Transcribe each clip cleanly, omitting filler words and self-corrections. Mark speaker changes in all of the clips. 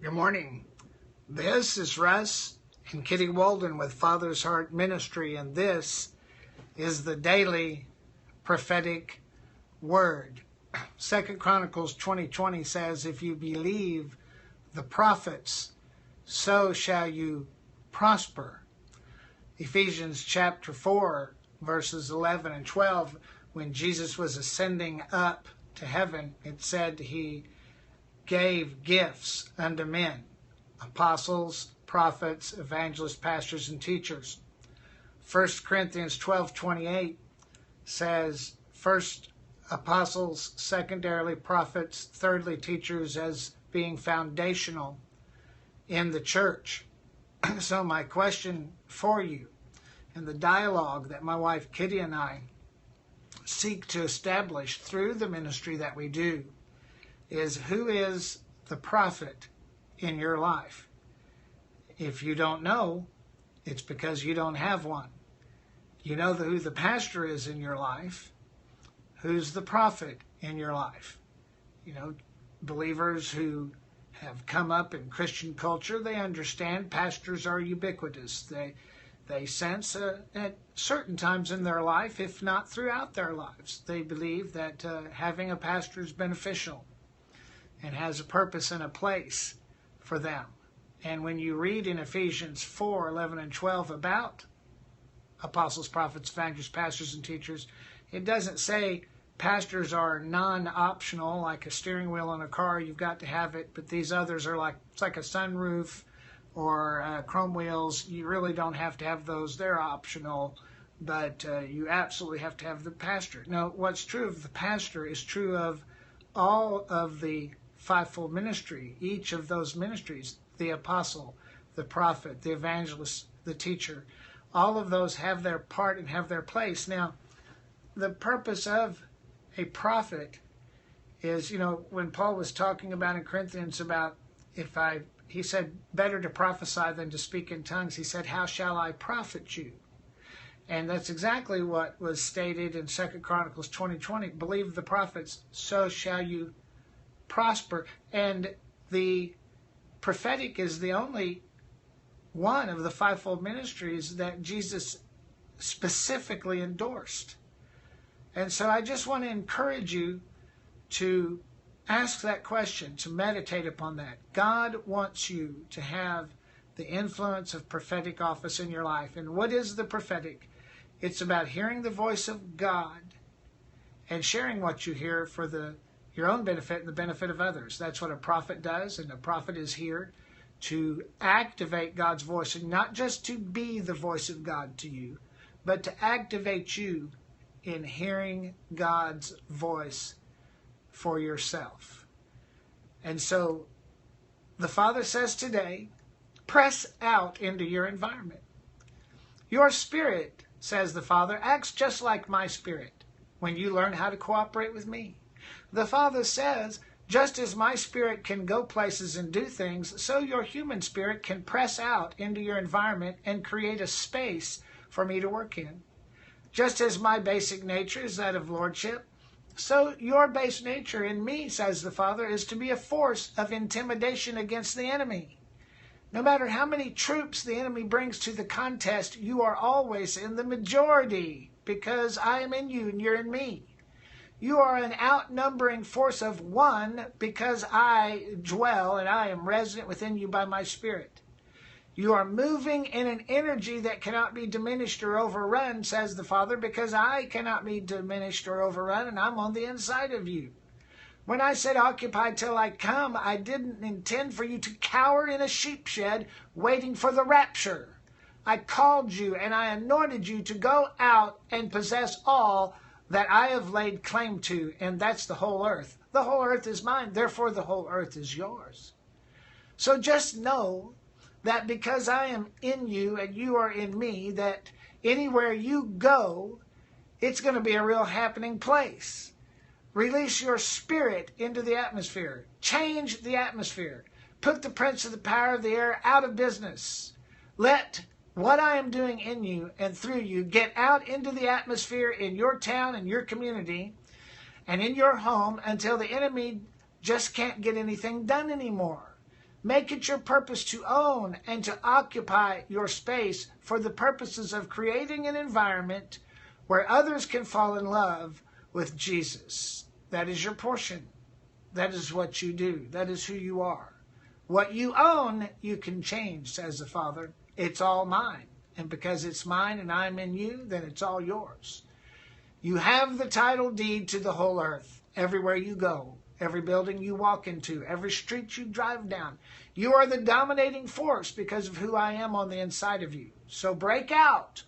Speaker 1: Good morning. This is Russ and Kitty Walden with Father's Heart Ministry, and this is the daily prophetic word. 2 Chronicles 20:20 says, if you believe the prophets, so shall you prosper. Ephesians chapter 4, verses 11 and 12, when Jesus was ascending up to heaven, it said he gave gifts unto men, apostles, prophets, evangelists, pastors, and teachers. 1 Corinthians 12:28 says, first apostles, secondarily prophets, thirdly teachers, as being foundational in the church. So my question for you, and the dialogue that my wife Kitty and I seek to establish through the ministry that we do, is who is the prophet in your life? If you don't know, it's because you don't have one. You know who the pastor is in your life. Who's the prophet in your life? You know, believers who have come up in Christian culture, they understand pastors are ubiquitous. They sense at certain times in their life, if not throughout their lives, they believe that having a pastor is beneficial and has a purpose and a place for them. And when you read in Ephesians 4:11 and 12 about apostles, prophets, evangelists, pastors, and teachers, it doesn't say pastors are non-optional, like a steering wheel on a car, you've got to have it, but these others are like, it's like a sunroof or chrome wheels. You really don't have to have those. They're optional, but you absolutely have to have the pastor. Now, what's true of the pastor is true of all of the fivefold ministry, each of those ministries, the apostle, the prophet, the evangelist, the teacher, all of those have their part and have their place. Now, the purpose of a prophet is, you know, when Paul was talking about in Corinthians about he said, better to prophesy than to speak in tongues. He said, how shall I profit you? And that's exactly what was stated in 2 Chronicles 20:20. Believe the prophets, so shall you prosper. And the prophetic is the only one of the fivefold ministries that Jesus specifically endorsed. And so I just want to encourage you to ask that question, to meditate upon that. God wants you to have the influence of prophetic office in your life. And what is the prophetic? It's about hearing the voice of God and sharing what you hear for your own benefit and the benefit of others. That's what a prophet does, and a prophet is here to activate God's voice, and not just to be the voice of God to you, but to activate you in hearing God's voice for yourself. And so the Father says today, press out into your environment. Your spirit, says the Father, acts just like my spirit when you learn how to cooperate with me. The Father says, just as my spirit can go places and do things, so your human spirit can press out into your environment and create a space for me to work in. Just as my basic nature is that of lordship, so your base nature in me, says the Father, is to be a force of intimidation against the enemy. No matter how many troops the enemy brings to the contest, you are always in the majority, because I am in you and you're in me. You are an outnumbering force of one, because I dwell and I am resident within you by my Spirit. You are moving in an energy that cannot be diminished or overrun, says the Father, because I cannot be diminished or overrun, and I'm on the inside of you. When I said occupy till I come, I didn't intend for you to cower in a sheep shed waiting for the rapture. I called you and I anointed you to go out and possess all that I have laid claim to, and that's the whole earth. The whole earth is mine, therefore the whole earth is yours. So just know that because I am in you and you are in me, that anywhere you go, it's going to be a real happening place. Release your spirit into the atmosphere. Change the atmosphere. Put the prince of the power of the air out of business. Let what I am doing in you and through you get out into the atmosphere in your town and your community and in your home until the enemy just can't get anything done anymore. Make it your purpose to own and to occupy your space for the purposes of creating an environment where others can fall in love with Jesus. That is your portion. That is what you do. That is who you are. What you own, you can change, says the Father. It's all mine. And because it's mine and I'm in you, then it's all yours. You have the title deed to the whole earth. Everywhere you go, every building you walk into, every street you drive down, you are the dominating force because of who I am on the inside of you. So break out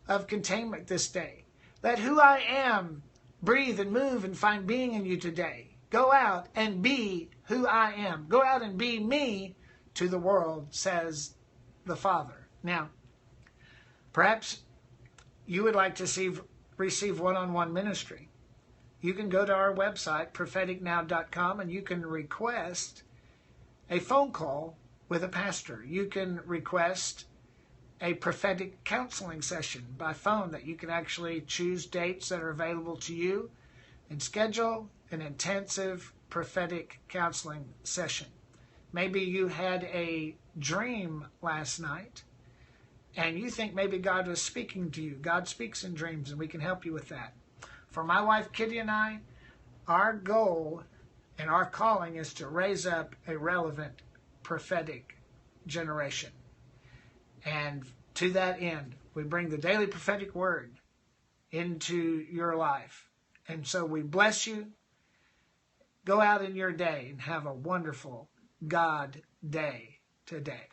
Speaker 1: of containment this day. Let who I am breathe and move and find being in you today. Go out and be who I am. Go out and be me to the world, says the Father. Now, perhaps you would like to receive one-on-one ministry. You can go to our website, propheticnow.com, and you can request a phone call with a pastor. You can request a prophetic counseling session by phone that you can actually choose dates that are available to you and schedule an intensive prophetic counseling session. Maybe you had a dream last night and you think maybe God was speaking to you. God speaks in dreams, and we can help you with that. For my wife Kitty and I, our goal and our calling is to raise up a relevant prophetic generation. And to that end, we bring the daily prophetic word into your life. And so we bless you. Go out in your day and have a wonderful God day today.